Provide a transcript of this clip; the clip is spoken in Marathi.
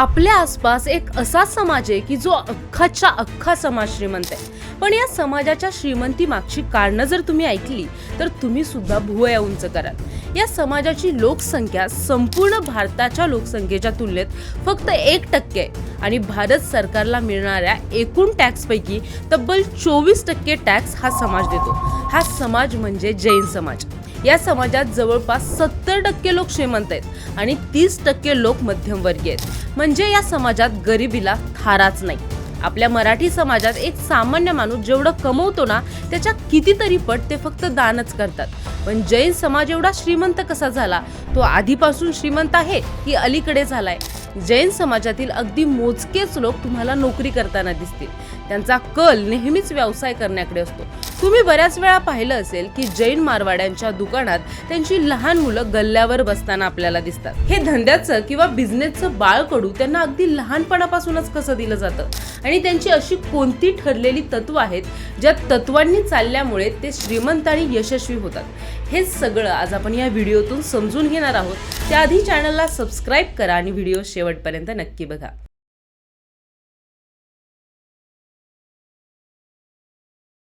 आपल्या आसपास एक असा समाज आहे की जो अख्खाच्या अख्खा समाज श्रीमंत आहे. पण या समाजाच्या श्रीमंती मागची कारणं जर तुम्ही ऐकली तर तुम्ही सुद्धा भुवया उंच कराल. या समाजाची लोकसंख्या संपूर्ण भारताच्या लोकसंख्येच्या तुलनेत फक्त 1% आहे आणि भारत सरकारला मिळणाऱ्या एकूण टॅक्सपैकी तब्बल 24% टॅक्स हा समाज देतो. हा समाज म्हणजे जैन समाज. या समाजात जवळपास 70% लोक श्रीमंत आहेत आणि 30% लोक मध्यमवर्गीय आहेत. म्हणजे या समाजात गरिबीला थाराच नाही. आपल्या मराठी समाजात एक सामान्य माणूस जेवढं कमवतो ना त्याच्या कितीतरी पट ते फक्त दानच करतात. पण जैन समाज एवढा श्रीमंत कसा झाला? तो आधीपासून श्रीमंत आहे की अलीकडे झालाय? जैन समाजातील अगदी मोजकेच लोक तुम्हाला नोकरी करताना दिसतील. त्यांचा कल नेहमीच व्यवसाय करण्याकडे असतो. तुम्ही बऱ्याच वेळा पाहिलं असेल की जैन मारवाड्यांच्या दुकानात त्यांची लहान मुलं गल्ल्यावर बसताना आपल्याला दिसतात. हे धंद्याचं किंवा बिझनेसचं बाळकडू त्यांना अगदी लहानपणापासूनच कसं दिलं जातं आणि त्यांची अशी कोणती ठरलेली तत्व आहेत ज्या तत्वांनी चालल्यामुळे ते श्रीमंत आणि यशस्वी होतात. हे सगळं आज आपण या व्हिडिओतून समजून घेणार आहोत. त्याआधी चॅनलला सबस्क्राईब करा आणि व्हिडिओ शेवटपर्यंत नक्की बघा.